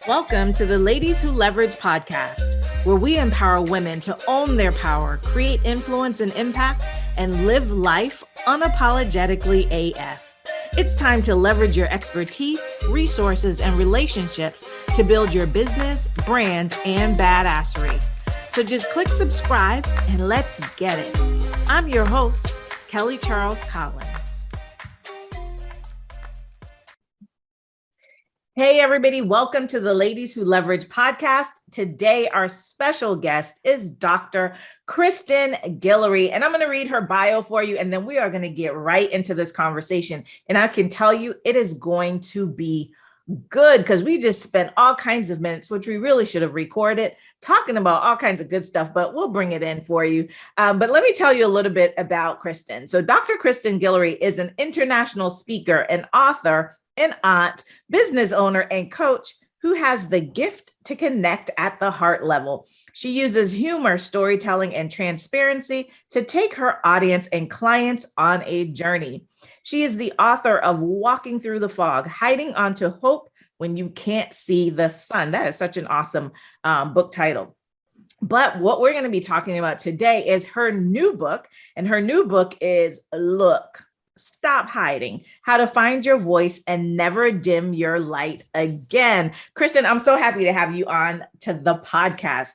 Welcome to the Ladies Who Leverage podcast, where we empower women to own their power, create influence and impact, and live life unapologetically AF. It's time to leverage your expertise, resources, and relationships to build your business, brand, and badassery. So just click subscribe and let's get it. I'm your host, Kelly Charles Collins. Hey, everybody. Welcome to the Ladies Who Leverage podcast. Today, our special guest is Dr. Kristen Guillory, and I'm going to read her bio for you, and then we are going to get right into this conversation. And I can tell you it is going to be good because we just spent all kinds of minutes, which we really should have recorded, talking about all kinds of good stuff, but we'll bring it in for you. But let me tell you a little bit about Kristen. So Dr. Kristen Guillory is an international speaker and author, an aunt, business owner, and coach who has the gift to connect at the heart level. She uses humor, storytelling, and transparency to take her audience and clients on a journey. She is the author of Walking Through the Fog, Hiding Onto Hope When You Can't See the Sun. That is such an awesome book title. But what we're going to be talking about today is her new book, and her new book is Look, Stop Hiding, How to Find Your Voice and Never Dim Your Light Again. Kristen, I'm so happy to have you on to the podcast.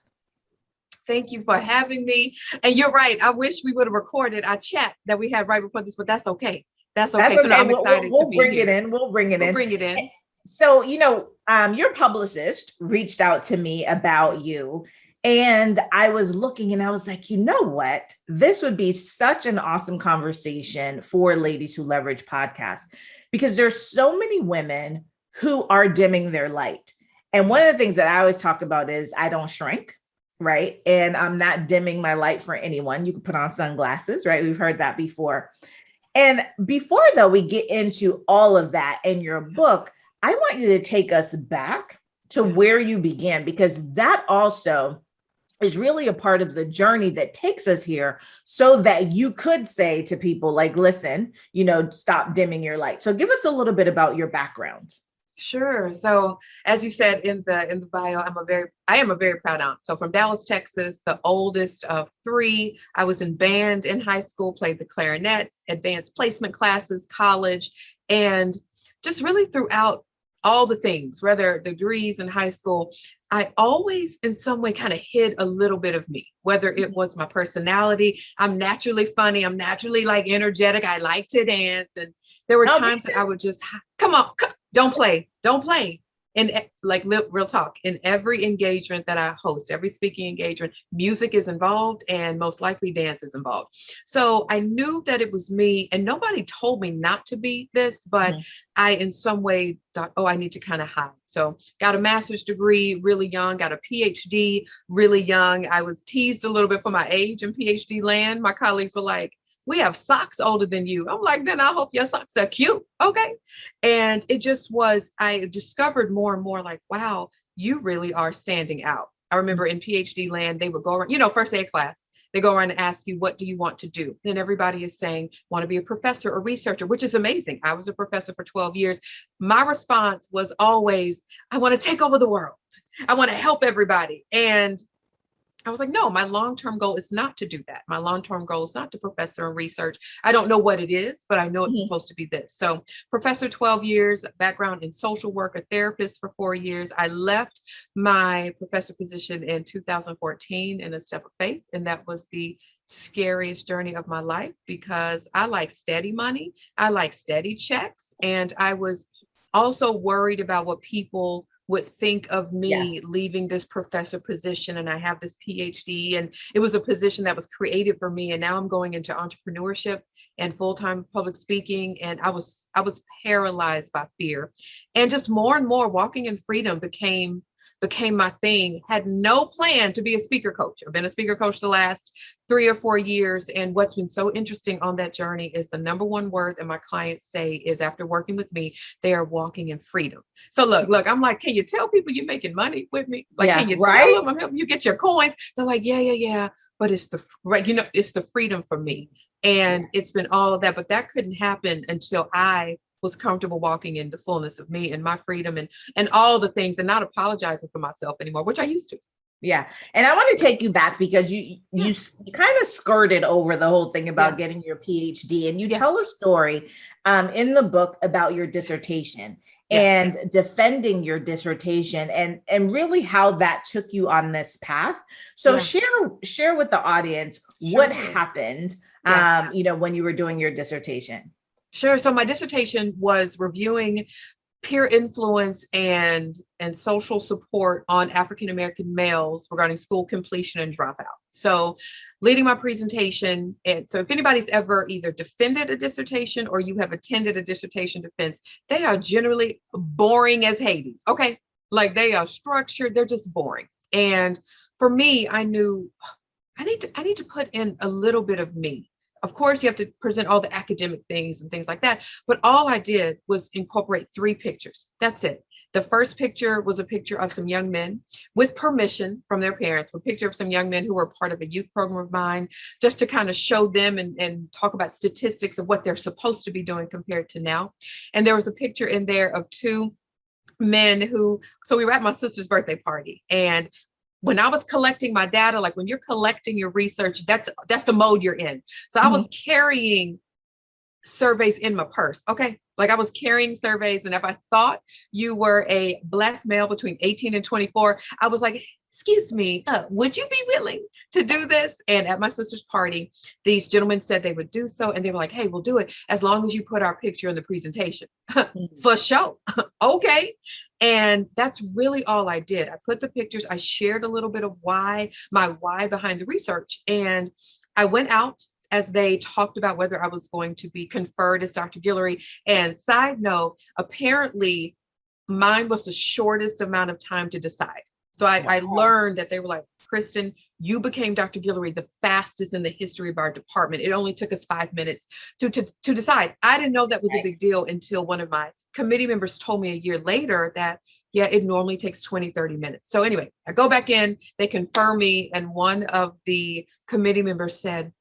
Thank you for having me. And you're right. I wish we would have recorded our chat that we had right before this, but that's okay. That's okay. So I'm excited we'll to be bring here. it in. We'll bring it in. So, your publicist reached out to me about you. And I was looking and I was like, you know what? This would be such an awesome conversation for Ladies Who Leverage podcast, because there's so many women who are dimming their light. And one of the things that I always talk about is I don't shrink, right? And I'm not dimming my light for anyone. You can put on sunglasses, right? We've heard that before. And before, though, we get into all of that in your book, I want you to take us back to where you began, because that also is really a part of the journey that takes us here, so that you could say to people like, listen, stop dimming your light. So give us a little bit about your background. Sure. So as you said in the bio, I am a very proud aunt. So from Dallas, Texas, the oldest of three. I was in band in high school, played the clarinet, advanced placement classes, college, and just really throughout all the things, whether degrees in high school, I always in some way kind of hid a little bit of me, whether it was my personality. I'm naturally funny. I'm naturally energetic. I like to dance. And there were times that I would just, come on, don't play. And real talk, in every engagement that I host, every speaking engagement, music is involved and most likely dance is involved. So I knew that it was me, and nobody told me not to be this, but I in some way thought, I need to kind of hide. So got a master's degree really young, got a PhD really young. I was teased a little bit for my age in PhD land. My colleagues were like, we have socks older than you. I'm like, then I hope your socks are cute. Okay. And it just was, I discovered more and more like, wow, you really are standing out. I remember in PhD land, they would go around, first day of class, they go around and ask you, what do you want to do? And everybody is saying, want to be a professor or researcher, which is amazing. I was a professor for 12 years. My response was always, I want to take over the world. I want to help everybody. And I was like, no, my long-term goal is not to do that. My long-term goal is not to professor and research. I don't know what it is, but I know it's supposed to be this. So professor, 12 years, background in social work, a therapist for 4 years. I left my professor position in 2014 in a step of faith. And that was the scariest journey of my life, because I like steady money. I like steady checks. And I was also worried about what people would think of me leaving this professor position. And I have this PhD, and it was a position that was created for me. And now I'm going into entrepreneurship and full-time public speaking. And I was paralyzed by fear, and just more and more walking in freedom became my thing. Had no plan to be a speaker coach. I've been a speaker coach the last 3 or 4 years. And what's been so interesting on that journey is the number one word that my clients say is, after working with me, they are walking in freedom. So look, I'm like, can you tell people you're making money with me? Can you tell them I'm helping you get your coins? They're like, yeah. But it's it's the freedom for me. And it's been all of that, but that couldn't happen until I was comfortable walking in the fullness of me and my freedom and all the things, and not apologizing for myself anymore, which I used to. Yeah. And I want to take you back because you kind of skirted over the whole thing about getting your PhD, and you tell a story in the book about your dissertation and defending your dissertation and really how that took you on this path. So share with the audience what happened when you were doing your dissertation. Sure. So my dissertation was reviewing peer influence and social support on African-American males regarding school completion and dropout. So leading my presentation. And so if anybody's ever either defended a dissertation or you have attended a dissertation defense, they are generally boring as Hades. Okay. Like they are structured. They're just boring. And for me, I knew I need to put in a little bit of me. Of course, you have to present all the academic things and things like that. But all I did was incorporate 3 pictures. That's it. The first picture was a picture of some young men with permission from their parents, a picture of some young men who were part of a youth program of mine, just to kind of show them and talk about statistics of what they're supposed to be doing compared to now. And there was a picture in there of 2 men so we were at my sister's birthday party, and when I was collecting my data, like when you're collecting your research, that's the mode you're in. So I was carrying surveys in my purse. Okay. Like I was carrying surveys. And if I thought you were a Black male between 18 and 24, I was like, excuse me, would you be willing to do this? And at my sister's party, these gentlemen said they would do so. And they were like, hey, we'll do it as long as you put our picture in the presentation. For sure. Okay. And that's really all I did. I put the pictures, I shared a little bit of my why behind the research. And I went out as they talked about whether I was going to be conferred as Dr. Guillory. And side note, apparently mine was the shortest amount of time to decide. So I learned that they were like, Kristen, you became Dr. Guillory the fastest in the history of our department. It only took us 5 minutes to decide. I didn't know that was a big deal until one of my committee members told me a year later that, it normally takes 20, 30 minutes. So anyway, I go back in, they confirm me. And one of the committee members said,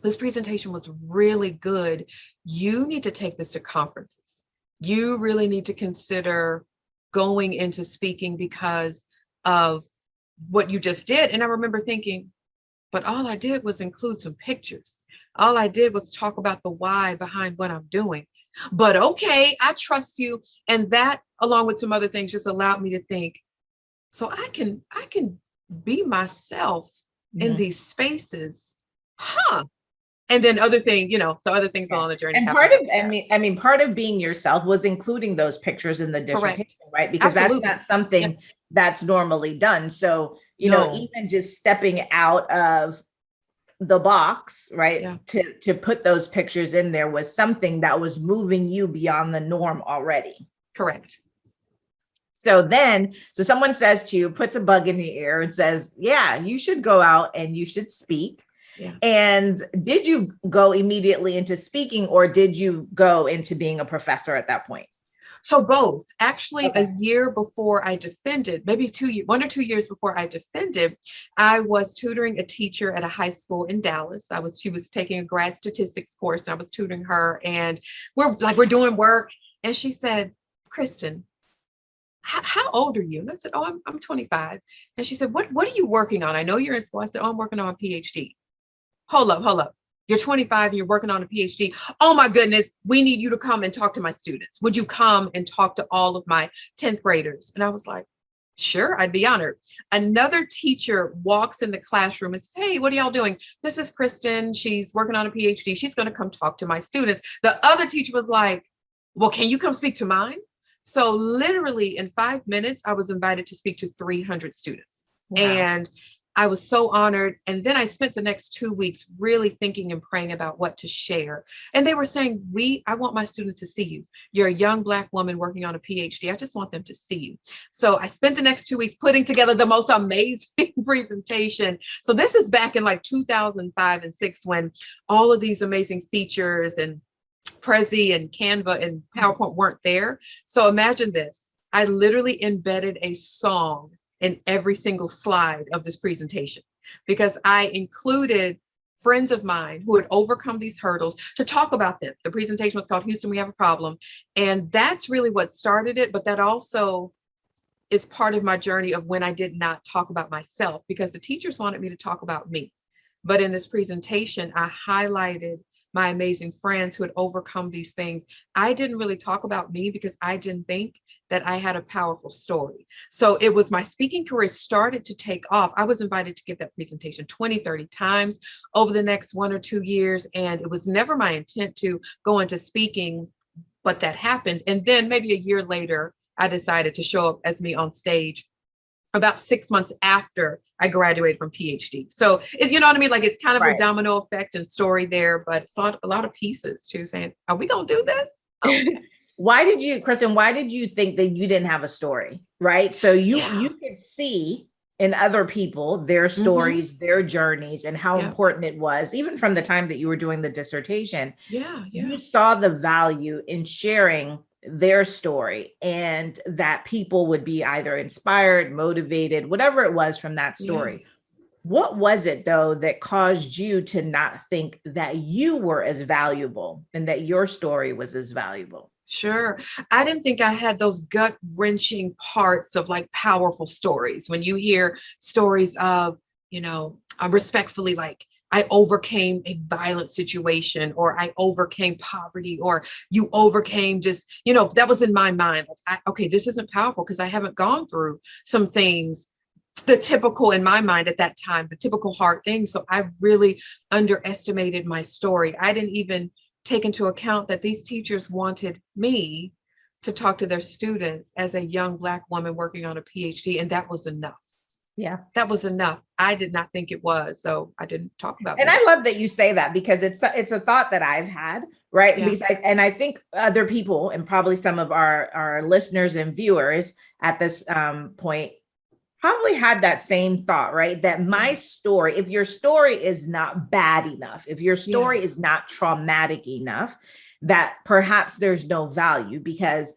this presentation was really good. You need to take this to conferences. You really need to consider going into speaking because of what you just did. And I remember thinking, but all I did was include some pictures. All I did was talk about the why behind what I'm doing. But okay, I trust you. And that, along with some other things, just allowed me to think, so I can be myself in these spaces. And then other things, so other things along the journey. And part of being yourself was including those pictures in the dissertation, right? Because that's not something that's normally done. So, even just stepping out of the box, right, to put those pictures in there was something that was moving you beyond the norm already. Correct. So someone says to you, puts a bug in your ear and says, yeah, you should go out and you should speak. Yeah. And did you go immediately into speaking, or did you go into being a professor at that point? So both. Actually, a year before I defended, maybe 1 or 2 years before I defended, I was tutoring a teacher at a high school in Dallas. She was taking a grad statistics course, and I was tutoring her, and we're doing work. And she said, Kristen, how old are you? And I said, oh, I'm 25. And she said, what are you working on? I know you're in school. I said, oh, I'm working on a PhD. Hold up. You're 25 and you're working on a PhD. Oh my goodness, we need you to come and talk to my students. Would you come and talk to all of my 10th graders? And I was like, sure, I'd be honored. Another teacher walks in the classroom and says, hey, what are y'all doing? This is Kristen. She's working on a PhD. She's going to come talk to my students. The other teacher was like, well, can you come speak to mine? So literally in 5 minutes, I was invited to speak to 300 students. Wow. And I was so honored. And then I spent the next 2 weeks really thinking and praying about what to share. And they were saying, I want my students to see you. You're a young Black woman working on a PhD. I just want them to see you. So I spent the next 2 weeks putting together the most amazing presentation. So this is back in like 2005 and 6, when all of these amazing features and Prezi and Canva and PowerPoint weren't there. So imagine this. I literally embedded a song in every single slide of this presentation, because I included friends of mine who had overcome these hurdles to talk about them. The presentation was called Houston, We Have a Problem. And that's really what started it. But that also is part of my journey of when I did not talk about myself, because the teachers wanted me to talk about me. But in this presentation, I highlighted my amazing friends who had overcome these things. I didn't really talk about me because I didn't think that I had a powerful story. So it was my speaking career started to take off. I was invited to give that presentation 20, 30 times over the next 1 or 2 years. And it was never my intent to go into speaking, but that happened. And then maybe a year later, I decided to show up as me on stage about 6 months after I graduated from PhD. So you know what I mean? Like it's kind of a domino effect and story there, but it's a lot of pieces too saying, are we going to do this? Okay. Kristen, why did you think that you didn't have a story? Right. So you could see in other people, their stories, their journeys, and how important it was, even from the time that you were doing the dissertation. You saw the value in sharing their story and that people would be either inspired, motivated, whatever it was from that story. What was it though that caused you to not think that you were as valuable and that your story was as valuable? Sure. I didn't think I had those gut wrenching parts of like powerful stories. When you hear stories of, respectfully, like I overcame a violent situation, or I overcame poverty, or you overcame just, that was in my mind. Like, okay, this isn't powerful because I haven't gone through some things, the typical in my mind at that time, the typical hard things. So I really underestimated my story. I didn't even take into account that these teachers wanted me to talk to their students as a young Black woman working on a PhD, and that was enough. Yeah, that was enough. I did not think it was, so I didn't talk about it. And I love that you say that, because it's a thought that I've had, right? Yeah. Because I think other people, and probably some of our listeners and viewers at this point, probably had that same thought, right? That my story, if your story is not bad enough, if your story is not traumatic enough, that perhaps there's no value, because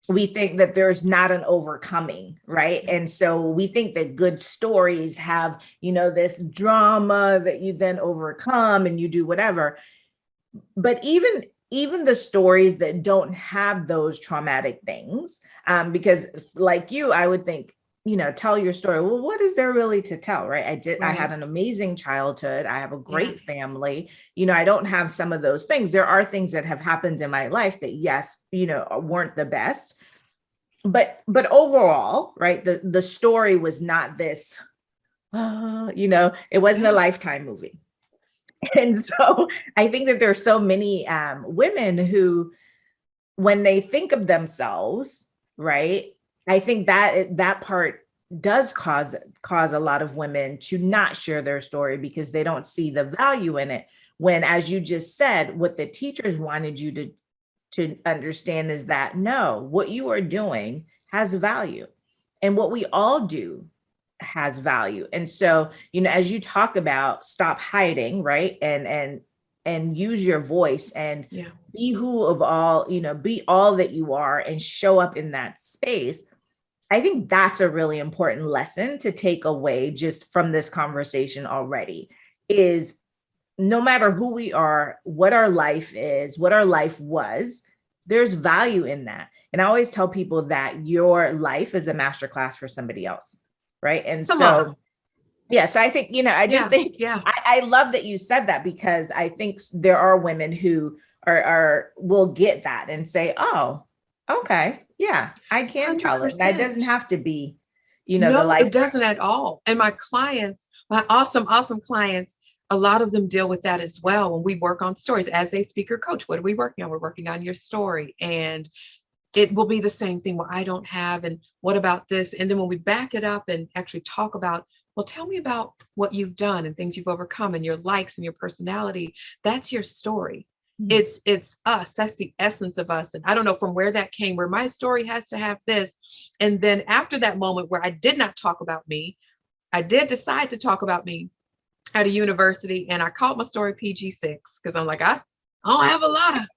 we think that there's not an overcoming, right? And so we think that good stories have, this drama that you then overcome and you do whatever. But even the stories that don't have those traumatic things, because like you, I would think, tell your story. Well, what is there really to tell, right? I had an amazing childhood. I have a great family. I don't have some of those things. There are things that have happened in my life that, yes, weren't the best. But overall, right, the story was not this, it wasn't a Lifetime movie. And so I think that there's so many women who, when they think of themselves, right, I think that part does cause a lot of women to not share their story because they don't see the value in it. When, as you just said, what the teachers wanted you to understand is that, no, what you are doing has value, and what we all do has value. And so, as you talk about stop hiding, right, and use your voice and be who of all, be all that you are and show up in that space. I think that's a really important lesson to take away just from this conversation already, is no matter who we are, what our life is, what our life was, there's value in that. And I always tell people that your life is a masterclass for somebody else, right? And so I think, I just think, I love that you said that, because I think there are women who will get that and say, oh, okay, yeah, I can 100%. Tell it. That doesn't have to be, no, it doesn't at all. And my clients, my awesome clients, a lot of them deal with that as well. When we work on stories as a speaker coach, what are we working on? We're working on your story, and it will be the same thing. Well, I don't have, and what about this? And then when we back it up and actually talk about, well, tell me about what you've done and things you've overcome and your likes and your personality. That's your story. Mm-hmm. It's us. That's the essence of us. And I don't know from where that came, where my story has to have this. And then after that moment where I did not talk about me, I did decide to talk about me at a university, and I called my story PG-6 because I'm like, I don't have a lot of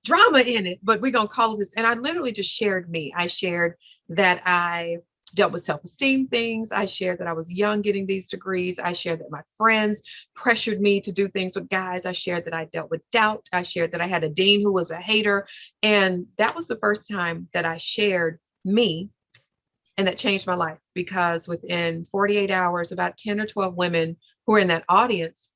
drama in it, but we're going to call it this. And I literally just shared me. I shared that I dealt with self-esteem things. I shared that I was young getting these degrees. I shared that my friends pressured me to do things with guys. I shared that I dealt with doubt. I shared that I had a dean who was a hater. And that was the first time that I shared me. And that changed my life, because within 48 hours, about 10 or 12 women who were in that audience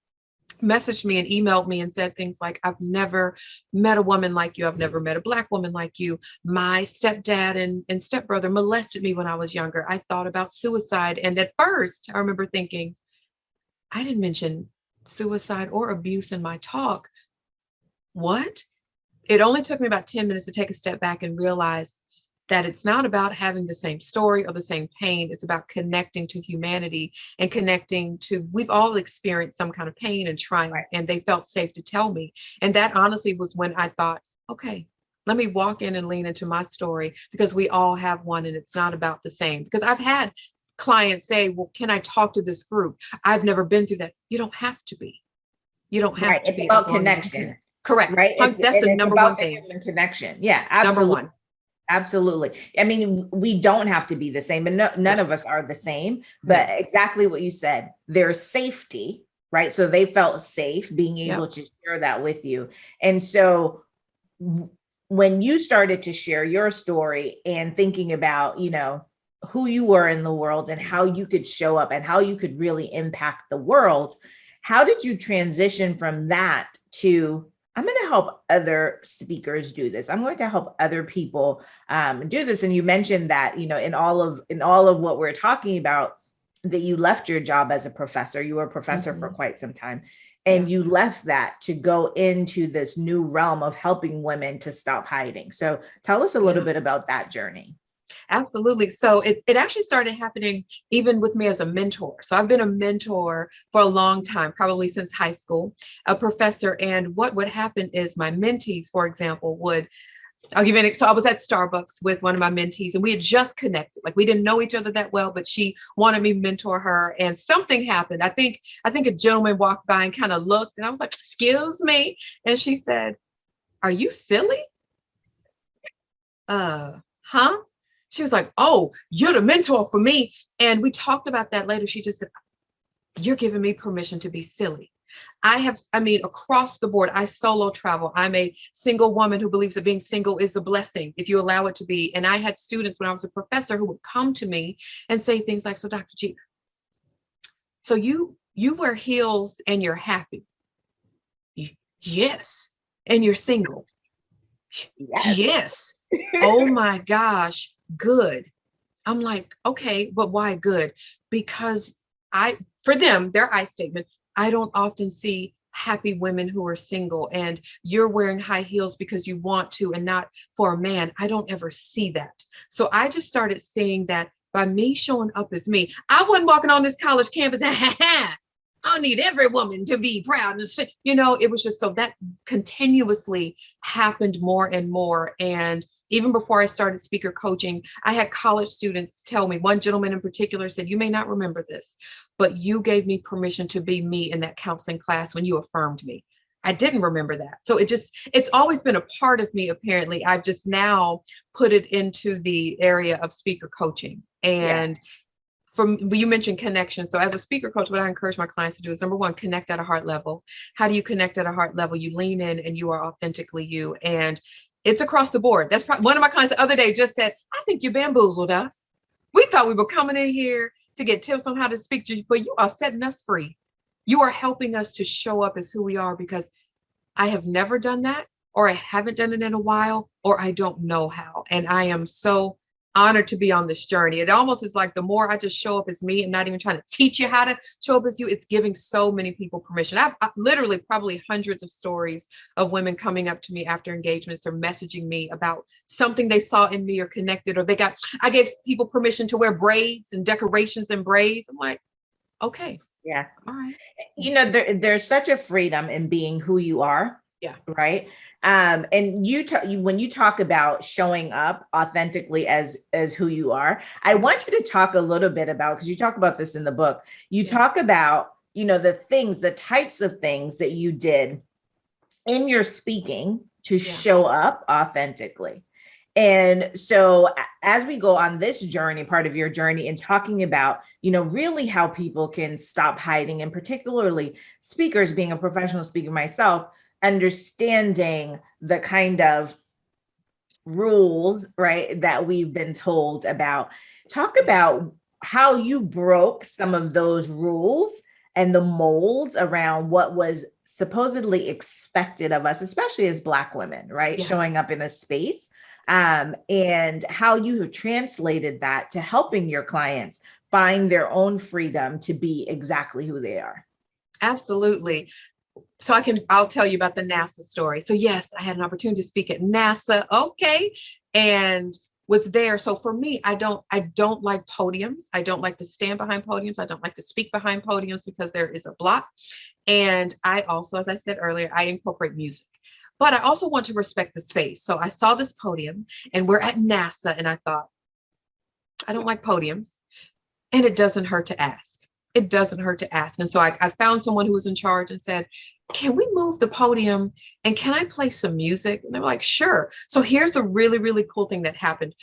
messaged me and emailed me and said things like, I've never met a woman like you. I've never met a Black woman like you. My stepdad and stepbrother molested me when I was younger. I thought about suicide. And at first, I remember thinking, I didn't mention suicide or abuse in my talk. What? It only took me about 10 minutes to take a step back and realize that it's not about having the same story or the same pain. It's about connecting to humanity and connecting to, we've all experienced some kind of pain and triumph, Right. and they felt safe to tell me. And that honestly was when I thought, okay, let me walk in and lean into my story, because we all have one and it's not about the same. Because I've had clients say, well, can I talk to this group? I've never been through that. You don't have to be. You don't have Right. to It's be, as about long as you connection, can. Correct. right? That's the It's number about one the thing. human connection. Yeah, Number absolutely. one. Absolutely. I mean, we don't have to be the same, and none No, of us are the same, but no. exactly what you said, there's safety, right? So they felt safe being able Yep. to share that with you. And so when you started to share your story and thinking about, who you were in the world and how you could show up and how you could really impact the world, how did you transition from that to, I'm going to help other speakers do this. I'm going to help other people do this. And you mentioned that, in all of what we're talking about, that you left your job as a professor. You were a professor for quite some time, Yeah. and you left that to go into this new realm of helping women to stop hiding. So tell us a little Yeah. bit about that journey. Absolutely. So it actually started happening even with me as a mentor. So I've been a mentor for a long time, probably since high school, a professor. And what would happen is my mentees, for example, I'll give you so I was at Starbucks with one of my mentees, and we had just connected. Like, we didn't know each other that well, but she wanted me to mentor her, and something happened. I think a gentleman walked by and kind of looked, and I was like, excuse me. And she said, are you silly? Huh? She was like, oh, you're the mentor for me. And we talked about that later. She just said, you're giving me permission to be silly. Across the board, I solo travel. I'm a single woman who believes that being single is a blessing if you allow it to be. And I had students when I was a professor who would come to me and say things like, so Dr. G, so you wear heels and you're happy. Yes. And you're single. Yes. Yes. Oh my gosh, good. I'm like, okay, but why good? Because for them, their I statement, I don't often see happy women who are single, and you're wearing high heels because you want to and not for a man. I don't ever see that. So I just started seeing that by me showing up as me. I wasn't walking on this college campus, I need every woman to be proud and say, it was just so that continuously happened more and more. And even before I started speaker coaching, I had college students tell me, one gentleman in particular said, you may not remember this, but you gave me permission to be me in that counseling class when you affirmed me. I didn't remember that. So it's always been a part of me, apparently. I've just now put it into the area of speaker coaching. Yeah. And you mentioned connection. So as a speaker coach, what I encourage my clients to do is, number one, connect at a heart level. How do you connect at a heart level? You lean in and you are authentically you. And it's across the board. That's one of my clients the other day just said, I think you bamboozled us. We thought we were coming in here to get tips on how to speak to you, but you are setting us free. You are helping us to show up as who we are, because I have never done that, or I haven't done it in a while, or I don't know how. And I am so honored to be on this journey. It almost is like the more I just show up as me, I'm not even trying to teach you how to show up as you. It's giving so many people permission. I've literally probably hundreds of stories of women coming up to me after engagements or messaging me about something they saw in me or connected, or I gave people permission to wear braids and decorations and braids. I'm like, okay, Yeah. all right. There's such a freedom in being who you are. Yeah. Right. And when you talk about showing up authentically as who you are, I want you to talk a little bit about, because you talk about this in the book, you talk about, the types of things that you did in your speaking to show up authentically. And so as we go on this journey, part of your journey in talking about, really how people can stop hiding, and particularly speakers, being a professional speaker myself, understanding the kind of rules, right, that we've been told about. Talk about how you broke some of those rules and the molds around what was supposedly expected of us, especially as Black women, right? Yeah. Showing up in a space, and how you have translated that to helping your clients find their own freedom to be exactly who they are. Absolutely. So I'll tell you about the NASA story. So yes, I had an opportunity to speak at NASA. Okay. And was there. So for me, I don't like podiums. I don't like to stand behind podiums. I don't like to speak behind podiums because there is a block. And I also, as I said earlier, I incorporate music, but I also want to respect the space. So I saw this podium and we're at NASA and I thought, I don't like podiums, and it doesn't hurt to ask. It doesn't hurt to ask. And so I found someone who was in charge and said, can we move the podium and can I play some music? And they were like, sure. So here's the really, really cool thing that happened.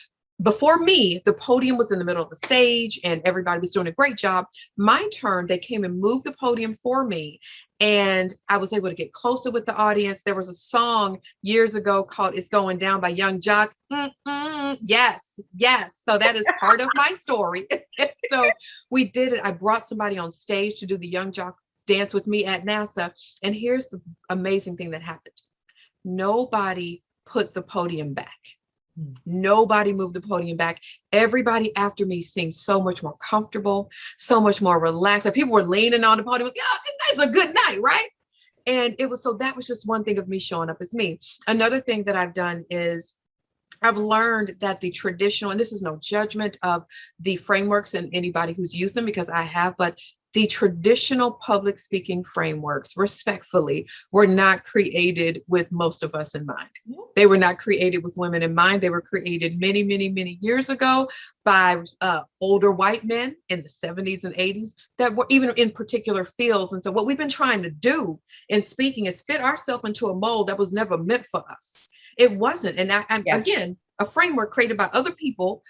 Before me, the podium was in the middle of the stage and everybody was doing a great job. My turn, they came and moved the podium for me. And I was able to get closer with the audience. There was a song years ago called It's Going Down by Young Jock. Yes, yes. So that is part of my story. So we did it. I brought somebody on stage to do the Young Jock dance with me at NASA. And here's the amazing thing that happened. Nobody put the podium back. Nobody moved the podium back. Everybody after me seemed so much more comfortable, so much more relaxed. Like people were leaning on the podium, like, oh, tonight's a good night, right? And that was just one thing of me showing up as me. Another thing that I've done is I've learned that the traditional, and this is no judgment of the frameworks and anybody who's used them, because I have, but the traditional public speaking frameworks, respectfully, were not created with most of us in mind. They were not created with women in mind. They were created many, many, many years ago by older white men in the 70s and 80s that were even in particular fields. And so what we've been trying to do in speaking is fit ourselves into a mold that was never meant for us. It wasn't. And again, a framework created by other people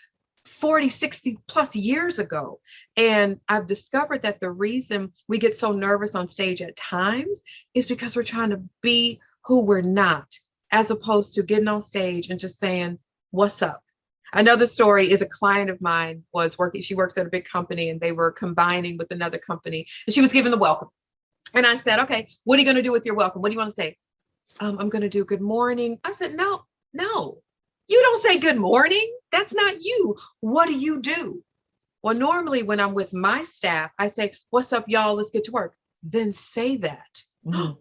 40, 60 plus years ago. And I've discovered that the reason we get so nervous on stage at times is because we're trying to be who we're not, as opposed to getting on stage and just saying, what's up? Another story is a client of mine she works at a big company and they were combining with another company and she was given the welcome. And I said, okay, what are you going to do with your welcome? What do you want to say? I'm going to do good morning. I said, no, you don't say good morning. That's not you. What do you do? Well, normally when I'm with my staff, I say, what's up, y'all? Let's get to work. Then say that. Mm-hmm.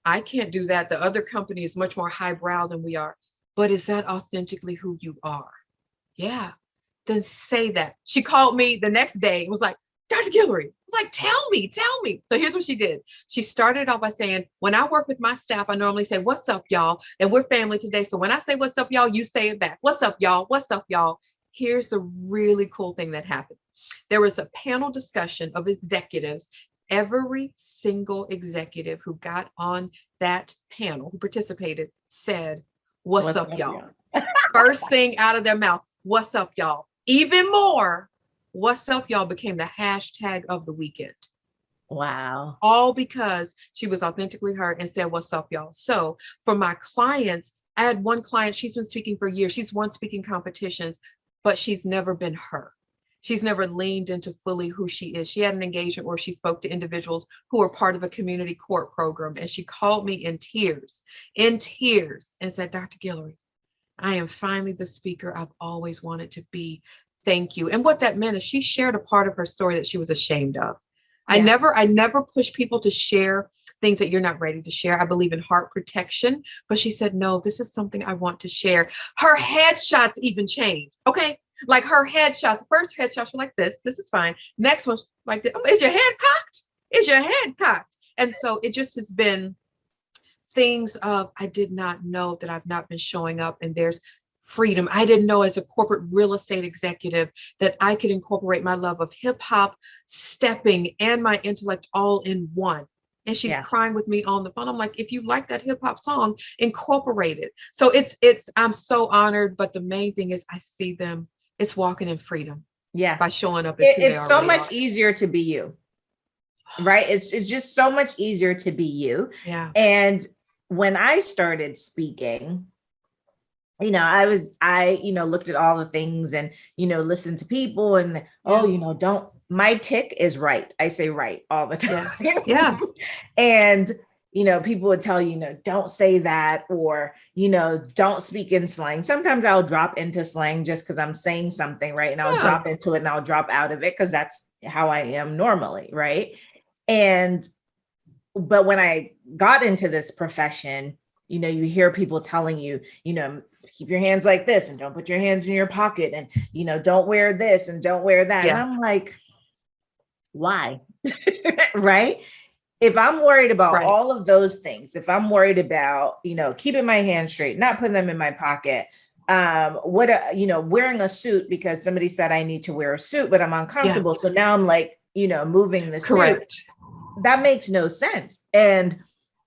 I can't do that. The other company is much more highbrow than we are. But is that authentically who you are? Yeah. Then say that. She called me the next day and was like, Dr. Guillory, like, tell me. So here's what she did. She started off by saying, when I work with my staff, I normally say, what's up, y'all? And we're family today. So when I say, what's up, y'all, you say it back. What's up, y'all? What's up, y'all? Here's the really cool thing that happened. There was a panel discussion of executives. Every single executive who got on that panel, who participated, said, what's up, y'all? First thing out of their mouth, what's up, y'all? Even more, what's up, y'all became the hashtag of the weekend. Wow. All because she was authentically her and said, what's up, y'all? So for my clients, I had one client, she's been speaking for years. She's won speaking competitions, but she's never been her. She's never leaned into fully who she is. She had an engagement where she spoke to individuals who were part of a community court program. And she called me in tears, and said, Dr. Guillory, I am finally the speaker I've always wanted to be. Thank you. And what that meant is she shared a part of her story that she was ashamed of. Yeah. I never push people to share things that you're not ready to share. I believe in heart protection, but she said, no, this is something I want to share. Her headshots even changed. Okay. Like her headshots, first headshots were like this is fine. Next one, like this. Is your head cocked? Is your head cocked? And so it just has been things of, I did not know that I've not been showing up, and there's freedom. I didn't know as a corporate real estate executive that I could incorporate my love of hip hop, stepping, and my intellect all in one. and she's Yeah. crying with me on the phone. I'm like, if you like that hip hop song, incorporate it. So I'm so honored. But the main thing is I see them, it's walking in freedom Yeah. by showing up as who they It's so already much are. easier to be you, right? It's just so much easier to be you. Yeah. And when I started speaking, I looked at all the things and, listened to people and, don't, my tick is right. I say right all the time. Yeah. And, people would tell you, don't say that, or, don't speak in slang. Sometimes I'll drop into slang just because I'm saying something, right? And I'll drop into it and I'll drop out of it because that's how I am normally, right? But when I got into this profession, you hear people telling you, keep your hands like this and don't put your hands in your pocket and, don't wear this and don't wear that. And I'm like, why? Right? If I'm worried about all of those things, if I'm worried about, keeping my hands straight, not putting them in my pocket, wearing a suit because somebody said I need to wear a suit, but I'm uncomfortable. So now I'm like, moving the suit. That makes no sense. And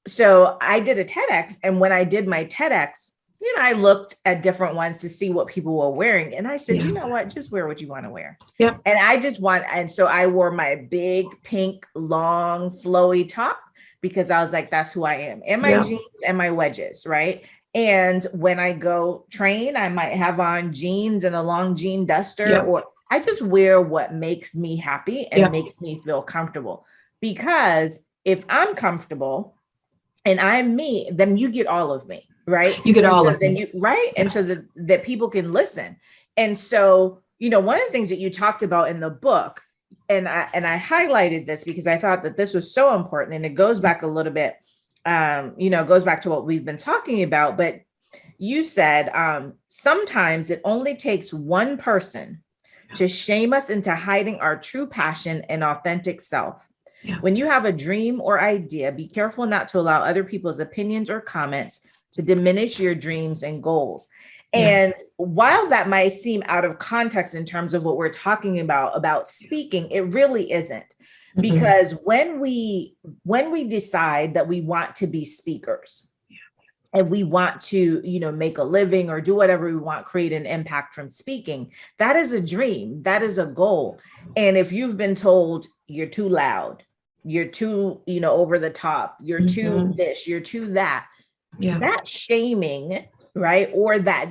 so I did a TEDx. And when I did my TEDx, I looked at different ones to see what people were wearing. And I said, you know what, just wear what you want to wear. Yeah. And so I wore my big, pink, long, flowy top because I was like, that's who I am. And my jeans and my wedges, right? And when I go train, I might have on jeans and a long jean duster, or I just wear what makes me happy and makes me feel comfortable. Because if I'm comfortable and I'm me, then you get all of me, right? You get all of me. Right? And so that people can listen. And so, one of the things that you talked about in the book, and I highlighted this because I thought that this was so important, and it goes back a little bit, goes back to what we've been talking about. But you said sometimes it only takes one person to shame us into hiding our true passion and authentic self. When you have a dream or idea, be careful not to allow other people's opinions or comments to diminish your dreams and goals. And while that might seem out of context in terms of what we're talking about speaking, it really isn't. Because when we decide that we want to be speakers and we want to, make a living or do whatever we want, create an impact from speaking, that is a dream, that is a goal. And if you've been told you're too loud, you're too, over the top, you're too this, you're too that, that shaming, right? Or that,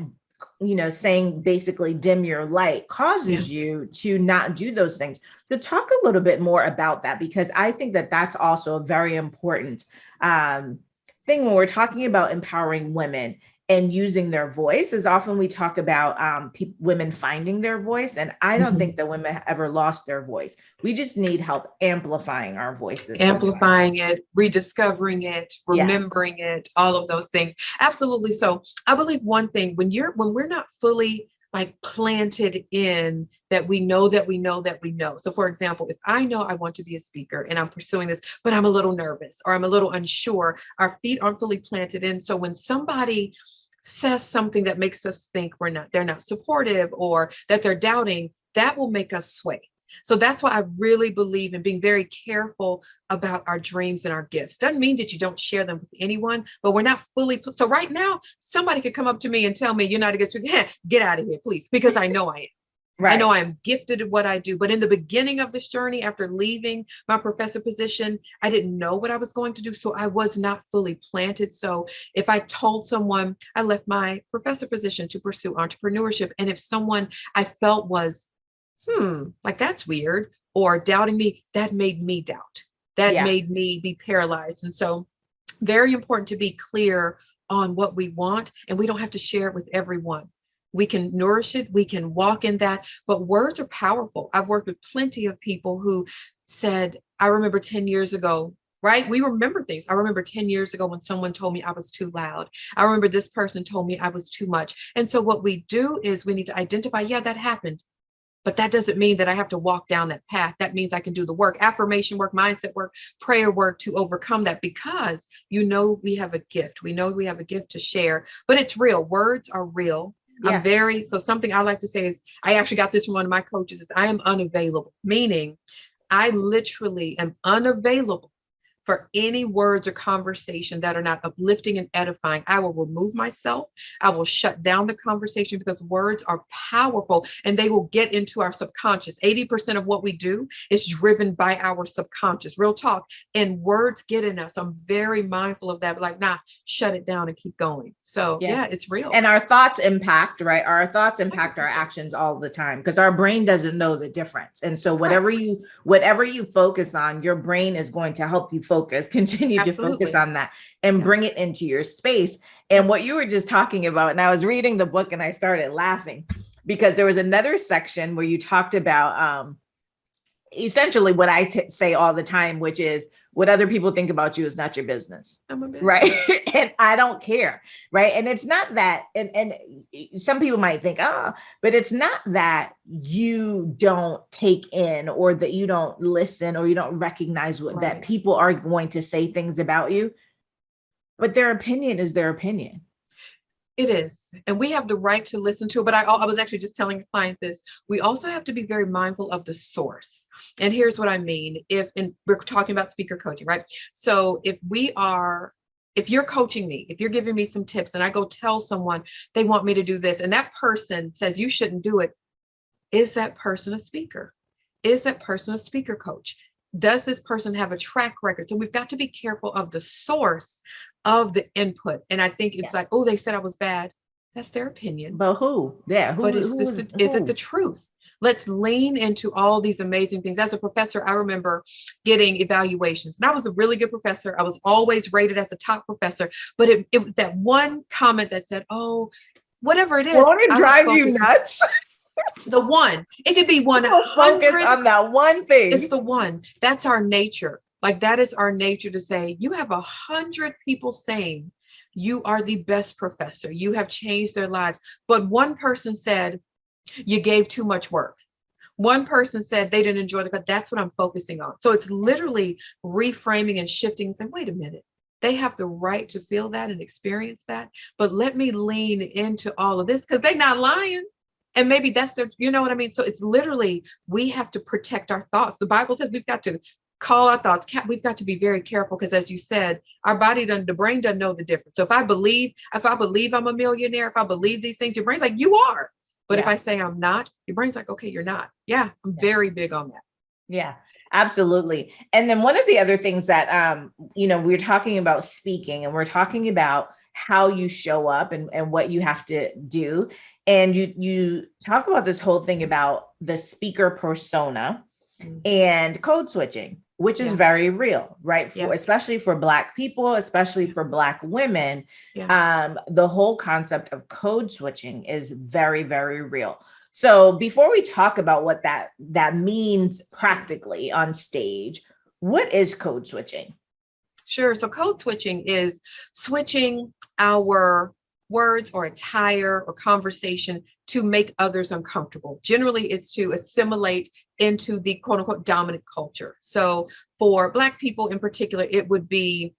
saying basically dim your light causes you to not do those things. To talk a little bit more about that, because I think that that's also a very important thing when we're talking about empowering women and using their voice. Is often we talk about women finding their voice. And I don't think that women have ever lost their voice. We just need help amplifying our voices. Amplifying it, rediscovering it, remembering it, all of those things. Absolutely. So I believe one thing, when we're not fully like planted in that we know that we know that we know. So for example, if I know I want to be a speaker and I'm pursuing this, but I'm a little nervous or I'm a little unsure, our feet aren't fully planted in. So when somebody says something that makes us think they're not supportive or that they're doubting, that will make us sway. So that's why I really believe in being very careful about our dreams and our gifts. Doesn't mean that you don't share them with anyone, but we're not fully. So right now, somebody could come up to me and tell me, you're not a good speaker. Get out of here, please, because I know I am. Right. I know I'm gifted at what I do. But in the beginning of this journey, after leaving my professor position, I didn't know what I was going to do. So I was not fully planted. So if I told someone I left my professor position to pursue entrepreneurship, and if someone I felt was, like that's weird, or doubting me, that made me doubt. That made me be paralyzed. And so very important to be clear on what we want, and we don't have to share it with everyone. We can nourish it. We can walk in that. But words are powerful. I've worked with plenty of people who said, I remember 10 years ago, right? We remember things. I remember 10 years ago when someone told me I was too loud. I remember this person told me I was too much. And so what we do is we need to identify, that happened. But that doesn't mean that I have to walk down that path. That means I can do the work, affirmation work, mindset work, prayer work to overcome that, because we have a gift. We know we have a gift to share, but it's real. Words are real. So something I like to say is, I actually got this from one of my coaches, is I am unavailable, meaning I literally am unavailable for any words or conversation that are not uplifting and edifying. I will remove myself. I will shut down the conversation because words are powerful and they will get into our subconscious. 80% of what we do is driven by our subconscious. Real talk. And words get in us. I'm very mindful of that. Like, nah, shut it down and keep going. So yeah, it's real. And our thoughts impact, right? Our thoughts impact 100%. our actions all the time because our brain doesn't know the difference. And so Correct. whatever you focus on, your brain is going to help you focus, continue Absolutely. to focus on that and bring it into your space. And what you were just talking about, and I was reading the book and I started laughing because there was another section where you talked about essentially what I say all the time, which is what other people think about you is not your business. Right. And I don't care. Right. And it's not that, and some people might think, but it's not that you don't take in or that you don't listen or you don't recognize what that people are going to say things about you, but their opinion is their opinion. It is. And we have the right to listen to it. But I was actually just telling a client this. We also have to be very mindful of the source. And here's what I mean. We're talking about speaker coaching, right? So if you're coaching me, if you're giving me some tips and I go tell someone they want me to do this and that person says you shouldn't do it, is that person a speaker? Is that person a speaker coach? Does this person have a track record? So we've got to be careful of the source of the input. And I think it's like, oh, they said I was bad. That's their opinion. But who? Yeah. But is it the truth? Let's lean into all these amazing things. As a professor, I remember getting evaluations. And I was a really good professor. I was always rated as a top professor. But it was that one comment that said, oh, whatever it is. Won't it drive you nuts? The one. It could be 100. Focus on that one thing. It's the one. That's our nature. Like that is our nature to say, you have 100 people saying you are the best professor. You have changed their lives. But one person said you gave too much work. One person said they didn't enjoy the class. That's what I'm focusing on. So it's literally reframing and shifting and saying, wait a minute. They have the right to feel that and experience that. But let me lean into all of this because they're not lying. And maybe that's their, you know what I mean? So it's literally, we have to protect our thoughts. The Bible says we've got to call our thoughts. We've got to be very careful because as you said, our the brain doesn't know the difference. So if I believe I'm a millionaire, if I believe these things, your brain's like, you are. But if I say I'm not, your brain's like, okay, you're not. Yeah, I'm very big on that. Yeah, absolutely. And then one of the other things that, we're talking about speaking and we're talking about how you show up and what you have to do. And you talk about this whole thing about the speaker persona and code switching, which is very real, right? Especially for Black people, especially for Black women. The whole concept of code switching is very, very real. So before we talk about what that means practically on stage, what is code switching? Sure. So code switching is switching our words or attire or conversation to make others uncomfortable. Generally, it's to assimilate into the quote unquote dominant culture. So for Black people in particular, it would be,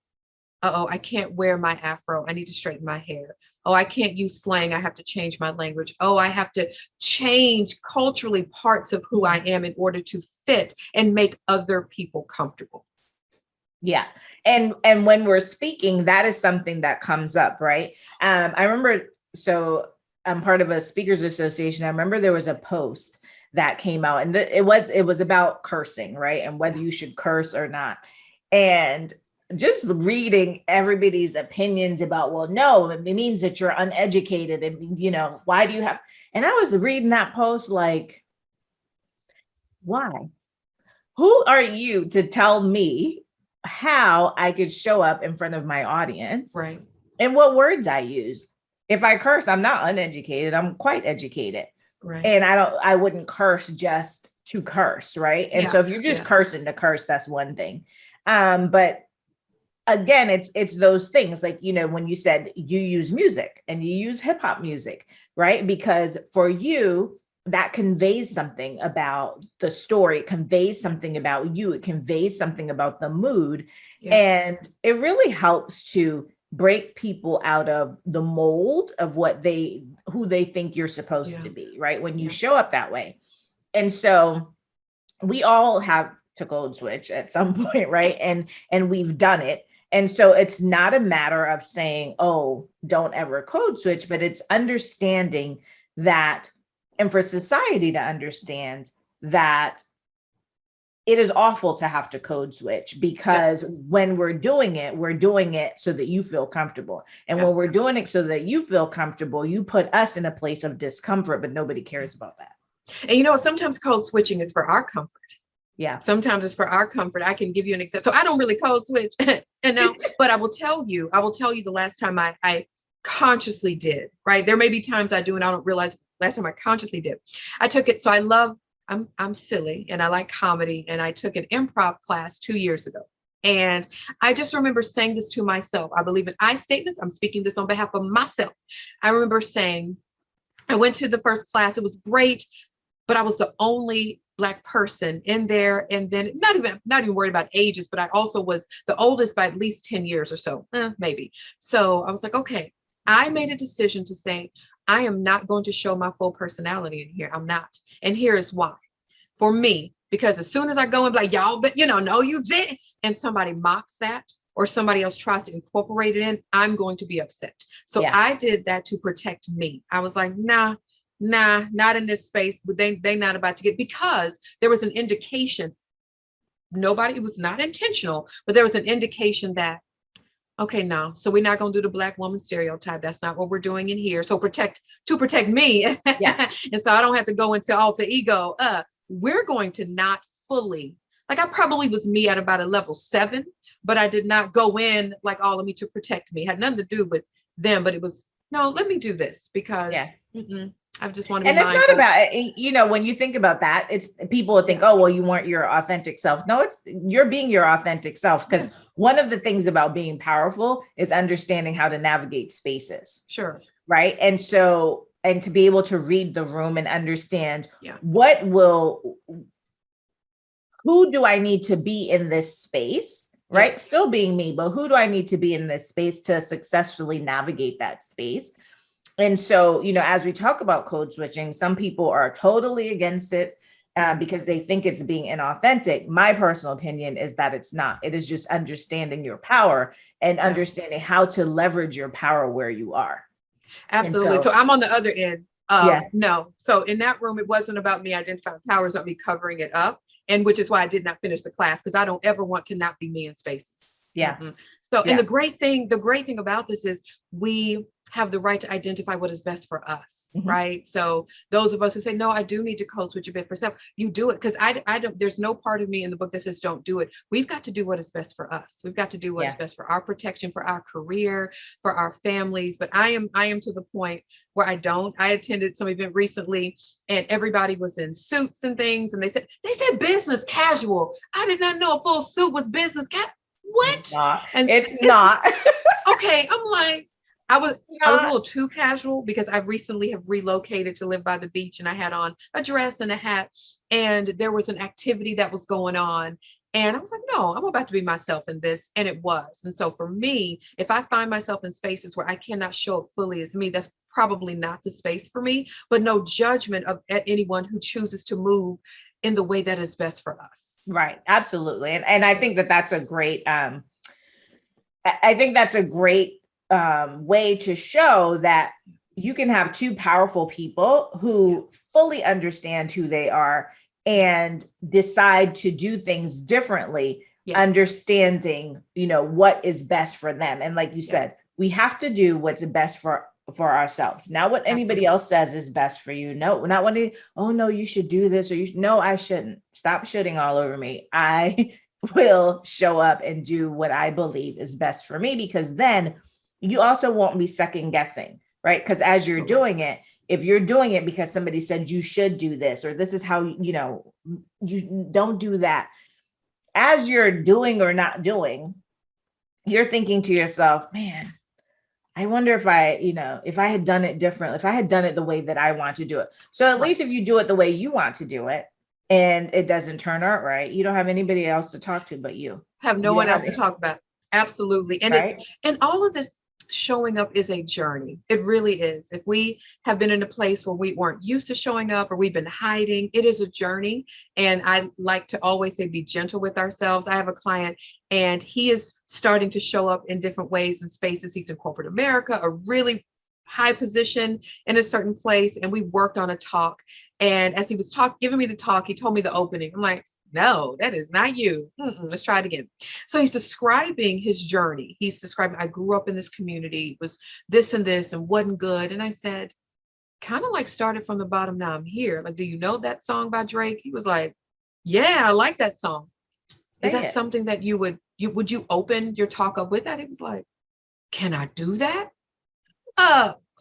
I can't wear my afro. I need to straighten my hair. Oh, I can't use slang. I have to change my language. Oh, I have to change culturally parts of who I am in order to fit and make other people comfortable. Yeah. And when we're speaking, that is something that comes up, right? I remember, so I'm part of a speakers association. I remember there was a post that came out and it was about cursing, right? And whether you should curse or not. And just reading everybody's opinions about, well, no, it means that you're uneducated and, why do you have, and I was reading that post like, why? Who are you to tell me how I could show up in front of my audience, right? And what words I use. If I curse, I'm not uneducated. I'm quite educated, right? And I wouldn't curse just to curse, right? And so if you're just cursing to curse, that's one thing. But again, it's those things like, when you said you use music and you use hip hop music, right? Because for you, that conveys something about the story. It conveys something about you. It conveys something about the mood. And it really helps to break people out of the mold of who they think you're supposed to be, right? When you show up that way. And so we all have to code switch at some point, right? And we've done it. And so it's not a matter of saying, oh, don't ever code switch, but it's understanding that, and for society to understand that it is awful to have to code switch, because when we're doing it so that you feel comfortable. And when we're doing it so that you feel comfortable, you put us in a place of discomfort, but nobody cares about that. And you know, sometimes code switching is for our comfort. Yeah. Sometimes it's for our comfort. I can give you an example. So I don't really code switch, but I will tell you the last time I consciously did, right? There may be times I do and I don't realize. Last time I consciously did. I took it. So I'm silly and I like comedy. And I took an improv class 2 years ago. And I just remember saying this to myself. I believe in I statements. I'm speaking this on behalf of myself. I remember saying, I went to the first class. It was great, but I was the only Black person in there. And then not even worried about ages, but I also was the oldest by at least 10 years or so, maybe. So I was like, okay, I made a decision to say, I am not going to show my full personality in here. I'm not. And here is why. For me, because as soon as I go and be like, y'all, but no, you did. And somebody mocks that, or somebody else tries to incorporate it in, I'm going to be upset. So I did that to protect me. I was like, nah, not in this space. But they not about to get, because there was an indication. It was not intentional, but there was an indication that, okay, no. So we're not going to do the Black woman stereotype. That's not what we're doing in here. So to protect me. And so I don't have to go into alter ego. We're going to not fully, like I probably was me at about a level 7, but I did not go in like all of me to protect me. It had nothing to do with them, but it was, no, let me do this because I just want to be mindful. And it's not about, when you think about that, it's people would think, oh, well, you weren't your authentic self. No, you're being your authentic self, because one of the things about being powerful is understanding how to navigate spaces. Sure. Right. And so, and to be able to read the room and understand who do I need to be in this space, right? Still being me, but who do I need to be in this space to successfully navigate that space? And so, as we talk about code switching, some people are totally against it because they think it's being inauthentic. My personal opinion is that it's not. It is just understanding your power and understanding how to leverage your power where you are. Absolutely. So I'm on the other end. No. So in that room, it wasn't about me identifying power, it's about me covering it up. And which is why I did not finish the class, because I don't ever want to not be me in spaces. Yeah. So, and the great thing about this is we have the right to identify what is best for us, right? So those of us who say, no, I do need to code switch a bit for self, you do it. Because I don't, there's no part of me in the book that says don't do it. We've got to do what is best for us. We've got to do what is best for our protection, for our career, for our families. But I am to the point where I attended some event recently and everybody was in suits and things. And they said business casual. I did not know a full suit was business casual. What? It's not. Okay. I'm like, I was a little too casual because I recently have relocated to live by the beach and I had on a dress and a hat and there was an activity that was going on. And I was like, no, I'm about to be myself in this. And it was. And so for me, if I find myself in spaces where I cannot show up fully as me, that's probably not the space for me, but no judgment at anyone who chooses to move in the way that is best for us. Right. Absolutely. And I think that's a great, way to show that you can have two powerful people who fully understand who they are and decide to do things differently, understanding, what is best for them. And like you said, we have to do what's best for ourselves. Not what anybody else says is best for you. No, not when oh no, you should do this, or no, I shouldn't. Stop shitting all over me. I will show up and do what I believe is best for me, because then you also won't be second guessing, right? Because as you're doing it, if you're doing it because somebody said you should do this, or this is how, you don't do that. As you're doing or not doing, you're thinking to yourself, man, I wonder if if I had done it differently, if I had done it the way that I want to do it. So at least if you do it the way you want to do it and it doesn't turn out right, you don't have anybody else to talk to but you. Have no one else to talk about. Absolutely. And and all of this, showing up is a journey. It really is. If we have been in a place where we weren't used to showing up or we've been hiding, it is a journey. And I like to always say, be gentle with ourselves. I have a client and he is starting to show up in different ways and spaces. He's in corporate America, a really high position in a certain place. And we worked on a talk. And as he was giving me the talk, he told me the opening. I'm like, no, that is not you. Let's try it again. So he's describing his journey. He's describing, I grew up in this community, was this and this and wasn't good. And I said, kind of like started from the bottom. Now I'm here. Like, do you know that song by Drake? He was like, yeah, I like that song. Is that something that would you open your talk up with that? He was like, can I do that?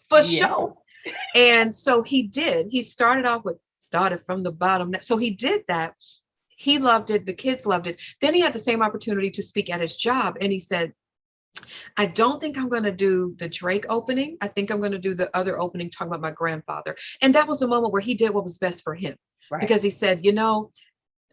For sure. And so he did. He started from the bottom. So he did that. He loved it. The kids loved it. Then he had the same opportunity to speak at his job. And he said, I don't think I'm going to do the Drake opening. I think I'm going to do the other opening talking about my grandfather. And that was a moment where he did what was best for him. Right. Because he said,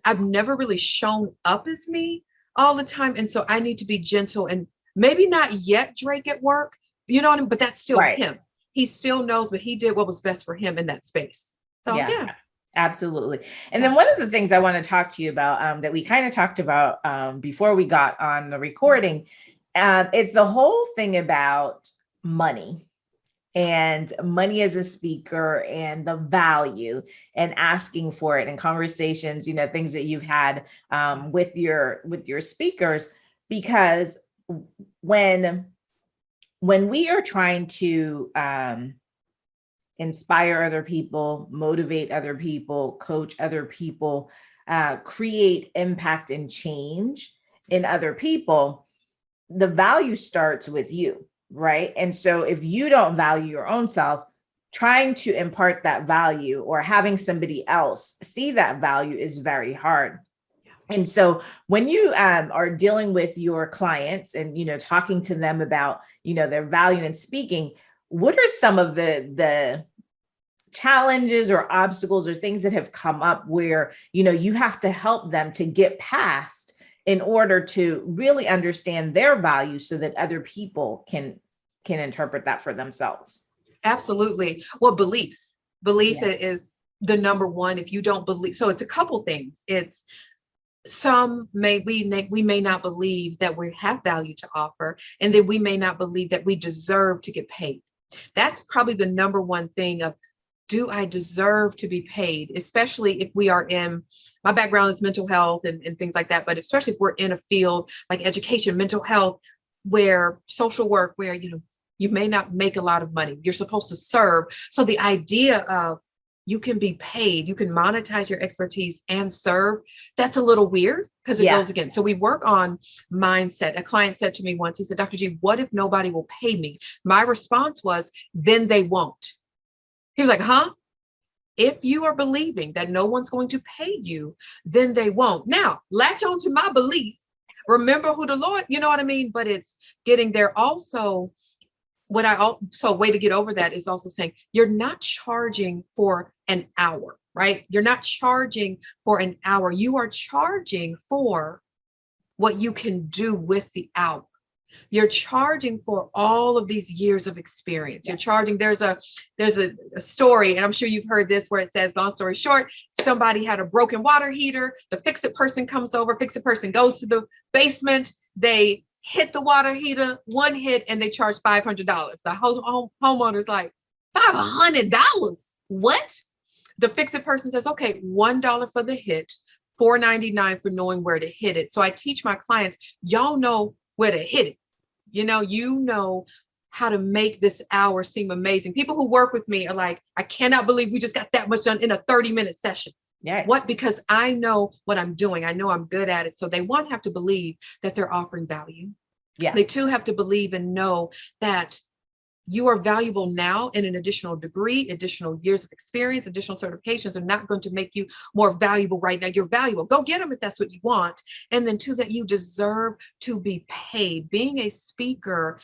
I've never really shown up as me all the time. And so I need to be gentle and maybe not yet Drake at work, what I mean? But that's still him. He still knows, but he did what was best for him in that space. So yeah. Absolutely. And then one of the things I want to talk to you about that we kind of talked about before we got on the recording, it's the whole thing about money and money as a speaker and the value and asking for it and conversations, things that you've had with your speakers, because when we are trying to inspire other people, motivate other people, coach other people, create impact and change in other people, the value starts with you, right? And so if you don't value your own self, trying to impart that value or having somebody else see that value is very hard. And so when you are dealing with your clients and, talking to them about, their value in speaking, what are some of the challenges or obstacles or things that have come up where, you have to help them to get past in order to really understand their value so that other people can interpret that for themselves? Absolutely. Well, belief is the number one. If you don't believe, so it's a couple things. It's we may not believe that we have value to offer, and then we may not believe that we deserve to get paid. That's probably the number one thing of, do I deserve to be paid? Especially if we are my background is mental health and things like that, but especially if we're in a field like education, mental health, where social work, where, you may not make a lot of money. You're supposed to serve. So the idea of you can be paid, you can monetize your expertise and serve, that's a little weird because it goes again. So we work on mindset. A client said to me once, he said, Dr. G, what if nobody will pay me? My response was, then they won't. He was like, huh? If you are believing that no one's going to pay you, then they won't. Now, latch on to my belief. Remember who the Lord, you know what I mean? But it's getting there. Also, way to get over that is also saying you're not charging for an hour, right? You're not charging for an hour. You are charging for what you can do with the hour. You're charging for all of these years of experience. You're charging. There's a story, and I'm sure you've heard this, where it says, long story short, somebody had a broken water heater. The fix-it person comes over. Fix-it person goes to the basement. They hit the water heater, one hit, and they charge $500. The homeowner's like, $500? What? The fix-it person says, okay, $1 for the hit, $4.99 for knowing where to hit it. So I teach my clients, y'all know where to hit it. You know how to make this hour seem amazing. People who work with me are like, I cannot believe we just got that much done in a 30-minute session. Yeah. What? Because I know what I'm doing. I know I'm good at it. So they, one, have to believe that they're offering value. Yeah. They, two, have to believe and know that you are valuable now, and an additional degree, additional years of experience, additional certifications are not going to make you more valuable right now. You're valuable. Go get them if that's what you want. And then two, that you deserve to be paid. Being a speaker,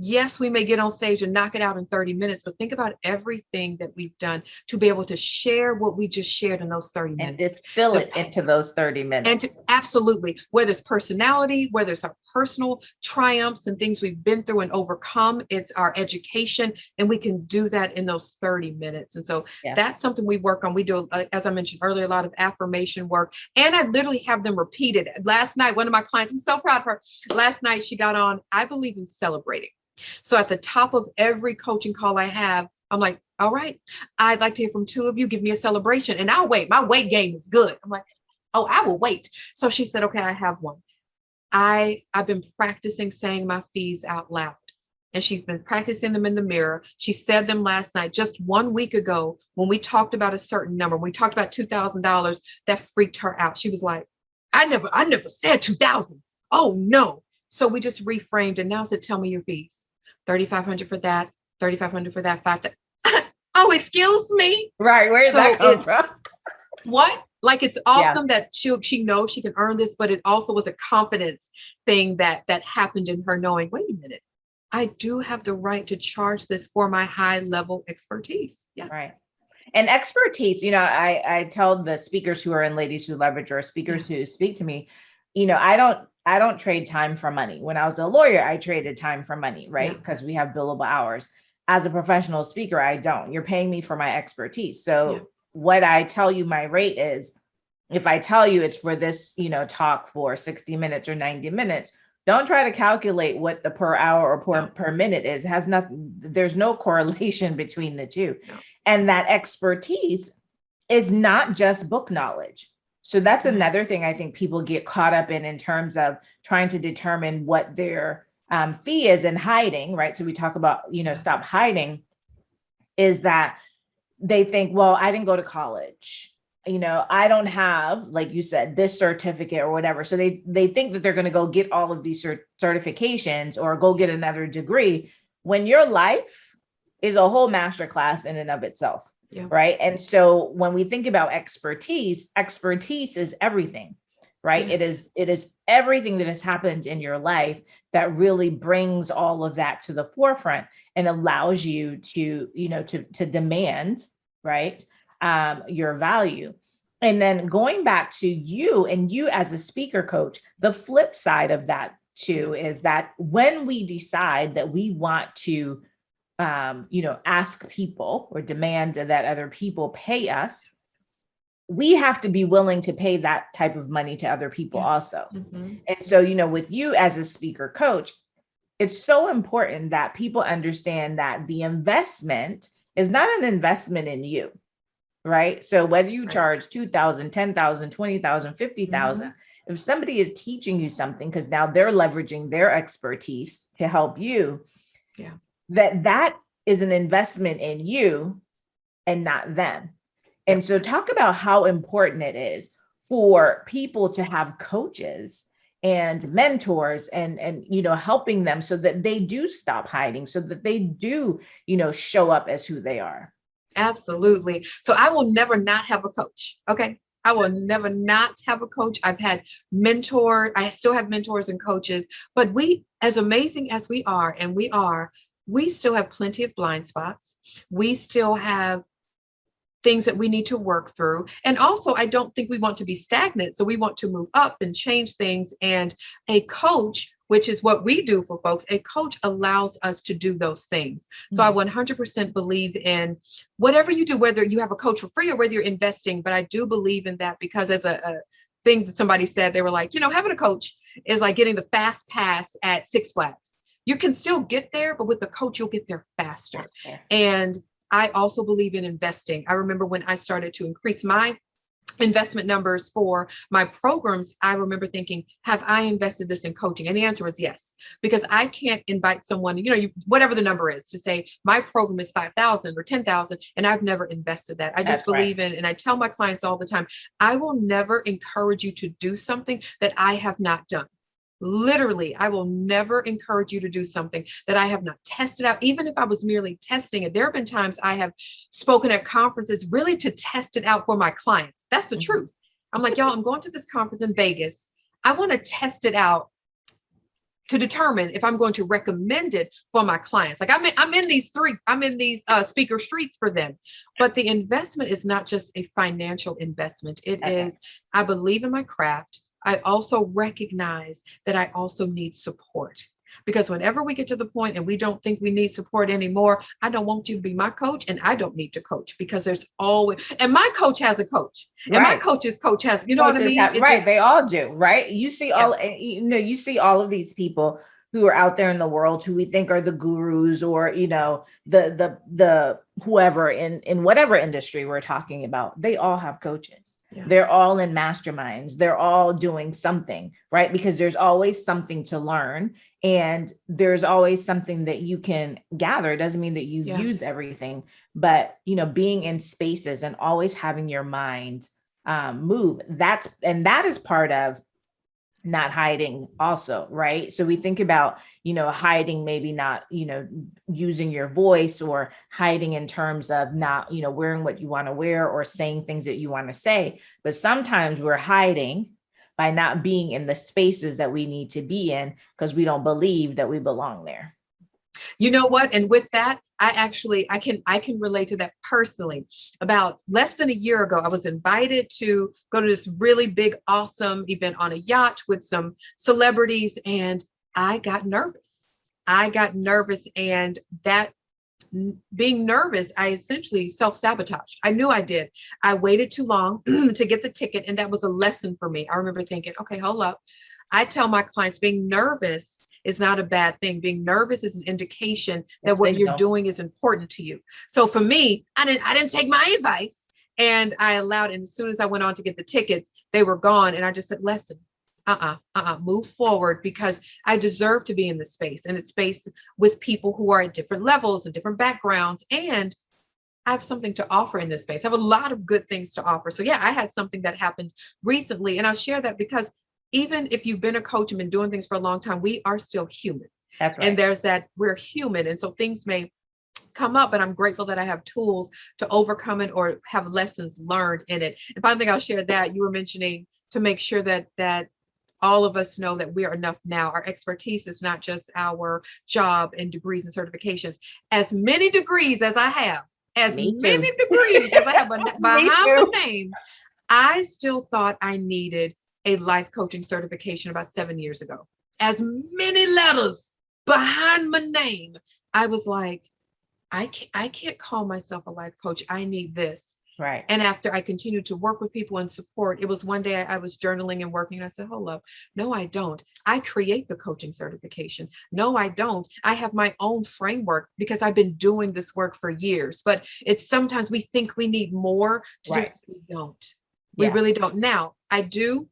Yes, we may get on stage and knock it out in 30 minutes, but think about everything that we've done to be able to share what we just shared in those 30 And minutes. distill The it into those 30 And minutes. absolutely, whether it's personality, whether it's our personal triumphs and things we've been through and overcome, it's our education, and we can do that in those 30 minutes. And so Yeah. that's something we work on. We do, as I mentioned earlier, a lot of affirmation work, and I literally have them repeated. Last night, one of my clients, I'm so proud of her. Last night, she got on, I believe in celebrating. So at the top of every coaching call I have, I'm like, all right, I'd like to hear from two of you. Give me a celebration, and I'll wait. My weight game is good. I'm like, oh, I will wait. So she said, okay, I have one. I've been practicing saying my fees out loud, and she's been practicing them in the mirror. She said them last night, just 1 week ago, when we talked about a certain number, when we talked about $2,000, that freaked her out. She was like, I never said 2,000. Oh no. So we just reframed, and now said, tell me your fees. 3,500 for that, 3,500 for that, 5,000. Oh, excuse me. Right. Where did that come from? What? Like, it's awesome that she knows she can earn this, but it also was a confidence thing that happened in her, knowing, wait a minute, I do have the right to charge this for my high level expertise. Yeah. Right. And expertise, I tell the speakers who are in Ladies Who Leverage, or speakers who speak to me, I don't trade time for money. When I was a lawyer, I traded time for money, right? Because we have billable hours. As a professional speaker, I don't. You're paying me for my expertise. So what I tell you my rate is, if I tell you it's for this, talk for 60 minutes or 90 minutes, don't try to calculate what the per hour or per minute is. It has nothing, there's no correlation between the two. No. And that expertise is not just book knowledge. So that's another thing I think people get caught up in terms of trying to determine what their fee is and hiding, right? So we talk about, stop hiding, is that they think, well, I didn't go to college. I don't have, like you said, this certificate or whatever. So they think that they're going to go get all of these certifications or go get another degree, when your life is a whole masterclass in and of itself. Yeah. Right. And so when we think about expertise is everything, right? Yes. It is everything that has happened in your life that really brings all of that to the forefront and allows you to, to demand, right, your value. And then going back to you and you as a speaker coach, the flip side of that too is that when we decide that we want to ask people or demand that other people pay us, we have to be willing to pay that type of money to other people also. Mm-hmm. And so, with you as a speaker coach, it's so important that people understand that the investment is not an investment in you, right? So whether you charge 2,000, 10,000, 20,000, 50,000, if somebody is teaching you something, because now they're leveraging their expertise to help you, that is an investment in you and not them. And so talk about how important it is for people to have coaches and mentors and helping them so that they do stop hiding, so that they do, show up as who they are. Absolutely. So I will never not have a coach. Okay. I will never not have a coach. I've had mentors. I still have mentors and coaches, but we, as amazing as we are, we still have plenty of blind spots. We still have things that we need to work through. And also, I don't think we want to be stagnant. So we want to move up and change things. And a coach, which is what we do for folks, a coach allows us to do those things. So I 100% believe in whatever you do, whether you have a coach for free or whether you're investing. But I do believe in that, because as a thing that somebody said, they were like, having a coach is like getting the fast pass at Six Flags. You can still get there, but with the coach, you'll get there faster. And I also believe in investing. I remember when I started to increase my investment numbers for my programs, I remember thinking, have I invested this in coaching? And the answer is yes, because I can't invite someone, whatever the number is, to say my program is 5,000 or 10,000, and I've never invested that. I just believe in, and I tell my clients all the time, I will never encourage you to do something that I have not done. Literally, I will never encourage you to do something that I have not tested out. Even if I was merely testing it, there have been times I have spoken at conferences really to test it out for my clients. That's the truth. I'm like, y'all, I'm going to this conference in Vegas. I want to test it out. to determine if I'm going to recommend it for my clients. Like I'm in these speaker streets for them. But the investment is not just a financial investment. It is, I believe in my craft. I also recognize that I also need support. Because whenever we get to the point and we don't think we need support anymore, I don't want you to be my coach, and I don't need to coach, because there's always, and my coach has a coach, and my coach's coach has, you know what I mean? Right. They all do. Right. You see you see all of these people who are out there in the world who we think are the gurus, or, the whoever in whatever industry we're talking about, they all have coaches. Yeah. They're all in masterminds. They're all doing something, right? Because there's always something to learn, and there's always something that you can gather. It doesn't mean that you use everything, but, being in spaces and always having your mind move. That is part of not hiding also, right? So we think about, hiding, maybe not, using your voice, or hiding in terms of not, wearing what you want to wear, or saying things that you want to say. But sometimes we're hiding by not being in the spaces that we need to be in, because we don't believe that we belong there. You know what? And with that, I can relate to that personally. About less than a year ago, I was invited to go to this really big, awesome event on a yacht with some celebrities, and I got nervous. And that being nervous, I essentially self-sabotaged. I knew I did. I waited too long to get the ticket, and that was a lesson for me. I remember thinking, okay, hold up. I tell my clients, being nervous is not a bad thing. Being nervous is an indication that what you're doing is important to you. So for me, I didn't take my advice, and I allowed, and as soon as I went on to get the tickets, they were gone. And I just said, listen, move forward, because I deserve to be in this space, and it's space with people who are at different levels and different backgrounds. And I have something to offer in this space. I have a lot of good things to offer. So yeah, I had something that happened recently, and I'll share that because even if you've been a coach and been doing things for a long time, we are still human. That's right. And there's that, we're human. And so things may come up, and I'm grateful that I have tools to overcome it, or have lessons learned in it. And finally, I'll share that you were mentioning, to make sure that all of us know that we are enough now. Our expertise is not just our job and degrees and certifications. As many degrees as I have, behind my name, I still thought I needed a life coaching certification about 7 years ago. As many letters behind my name, I was like, I can't call myself a life coach. I need this. Right. And after I continued to work with people and support, it was one day I was journaling and working, and I said, hold up. No, I don't. I create the coaching certification. No, I don't. I have my own framework, because I've been doing this work for years. But it's sometimes we think we need more to do it. We don't. We really don't. Now, I do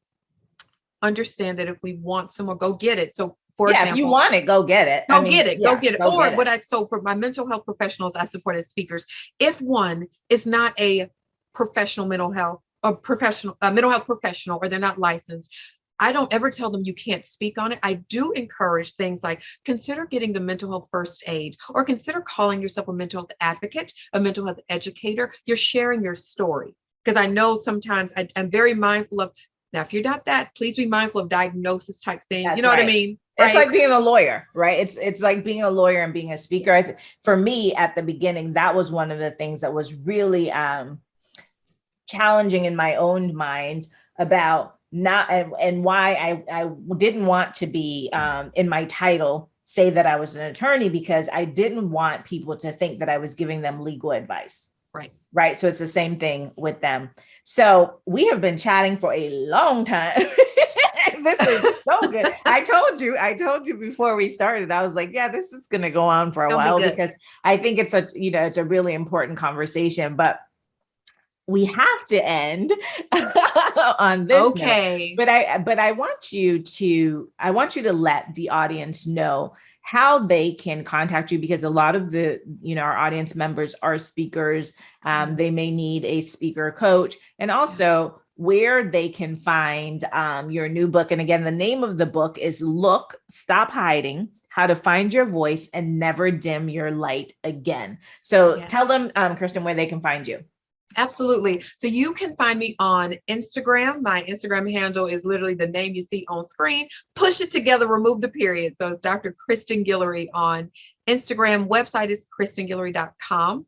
understand that if we want someone, go get it. So for example, if you want it, go get it. Go get it. So for my mental health professionals I support as speakers, if one is not a professional mental health professional, or they're not licensed, I don't ever tell them you can't speak on it. I do encourage things like, consider getting the mental health first aid, or consider calling yourself a mental health advocate, a mental health educator. You're sharing your story. Because I know sometimes I'm very mindful of, now, if you're not that, please be mindful of diagnosis type thing. That's what I mean? Right? It's like being a lawyer, right? It's like being a lawyer and being a speaker. For me, at the beginning, that was one of the things that was really challenging in my own mind, about not, and why I didn't want to be in my title say that I was an attorney, because I didn't want people to think that I was giving them legal advice. Right. So it's the same thing with them. So we have been chatting for a long time. This is so good. I told you before we started, I was like, yeah, this is going to go on for a while, because I think it's it's a really important conversation, but we have to end on this. Okay. Note. But I want you to let the audience know how they can contact you, because a lot of the, our audience members are speakers. They may need a speaker coach, and also where they can find your new book. And again, the name of the book is Look, Stop Hiding: How to Find Your Voice and Never Dim Your Light Again. So tell them, Kristen, where they can find you. Absolutely. So you can find me on Instagram. My Instagram handle is literally the name you see on screen. Push it together, remove the period. So it's Dr. Kristen Guillory on Instagram. Website is kristenguillory.com.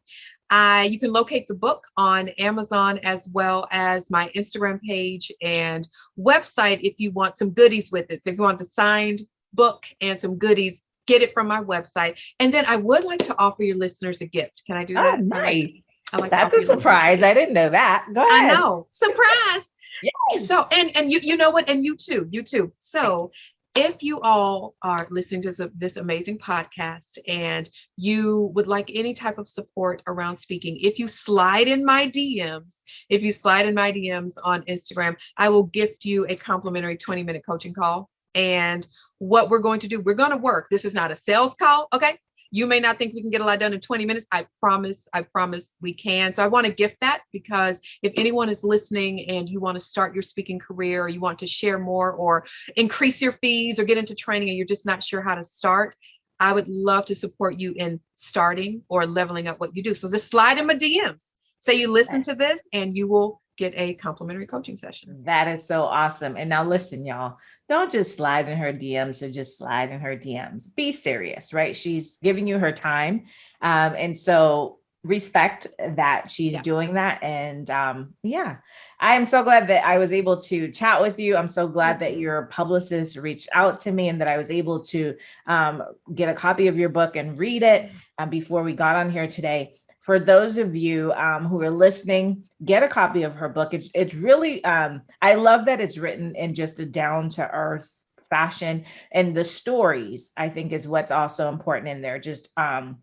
You can locate the book on Amazon as well as my Instagram page and website if you want some goodies with it. So if you want the signed book and some goodies, get it from my website. And then I would like to offer your listeners a gift. Can I do that? Oh, nice. I like That's a surprise. I didn't know that. Go ahead. I know. Surprise. Yes. So, and you know what? And you too. So if you all are listening to this amazing podcast and you would like any type of support around speaking, if you slide in my DMs on Instagram, I will gift you a complimentary 20-minute coaching call. And what we're going to do, we're going to work. This is not a sales call. Okay. You may not think we can get a lot done in 20 minutes. I promise we can. So I want to gift that, because if anyone is listening and you want to start your speaking career, or you want to share more or increase your fees or get into training and you're just not sure how to start, I would love to support you in starting or leveling up what you do. So just slide in my DMs. Say you listen to this and you will get a complimentary coaching session. That is so awesome. And now listen, y'all, don't just slide in her DMs or just slide in her DMs. Be serious, right? She's giving you her time. And so respect that she's doing that. And I am so glad that I was able to chat with you. I'm so glad that your publicist reached out to me and that I was able to get a copy of your book and read it before we got on here today. For those of you who are listening, get a copy of her book. It's really, I love that it's written in just a down to earth fashion, and the stories, I think, is what's also important in there. Just, and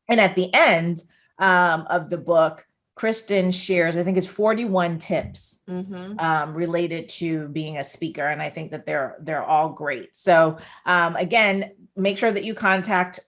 at the end of the book, Kristen shares, I think it's 41 tips related to being a speaker. And I think that they're all great. So again, make sure that you connect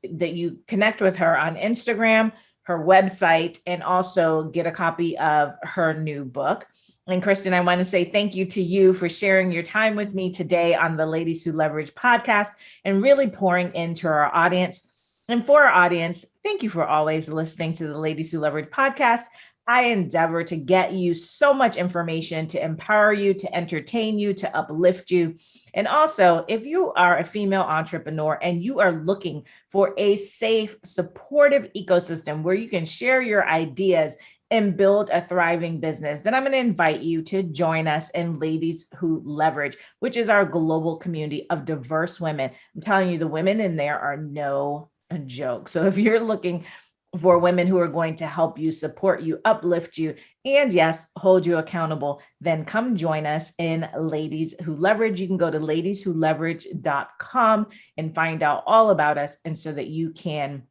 with her on Instagram, her website, and also get a copy of her new book. And Kristen, I want to say thank you to you for sharing your time with me today on the Ladies Who Leverage podcast and really pouring into our audience. And for our audience, thank you for always listening to the Ladies Who Leverage podcast. I endeavor to get you so much information to empower you, to entertain you, to uplift you. And also, if you are a female entrepreneur and you are looking for a safe, supportive ecosystem where you can share your ideas and build a thriving business, then I'm going to invite you to join us in Ladies Who Leverage, which is our global community of diverse women. I'm telling you, the women in there are no joke. So if you're looking for women who are going to help you, support you, uplift you, and yes, hold you accountable, then come join us in Ladies Who Leverage. You can go to ladieswholeverage.com and find out all about us, and so that you can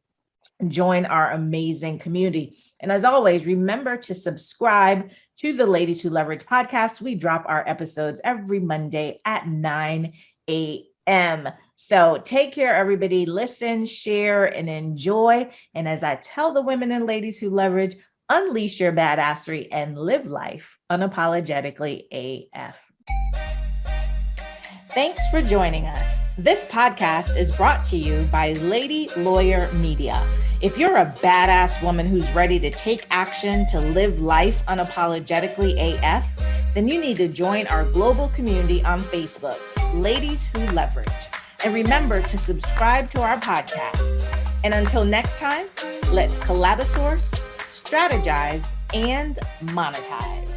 join our amazing community. And as always, remember to subscribe to the Ladies Who Leverage podcast. We drop our episodes every Monday at 9 a.m. So take care, everybody. Listen, share, and enjoy. And as I tell the women and ladies who leverage, unleash your badassery and live life unapologetically AF. Thanks for joining us. This podcast is brought to you by Lady Lawyer Media. If you're a badass woman who's ready to take action to live life unapologetically AF, then you need to join our global community on Facebook, Ladies Who Leverage. And remember to subscribe to our podcast. And until next time, let's collabosource, strategize, and monetize.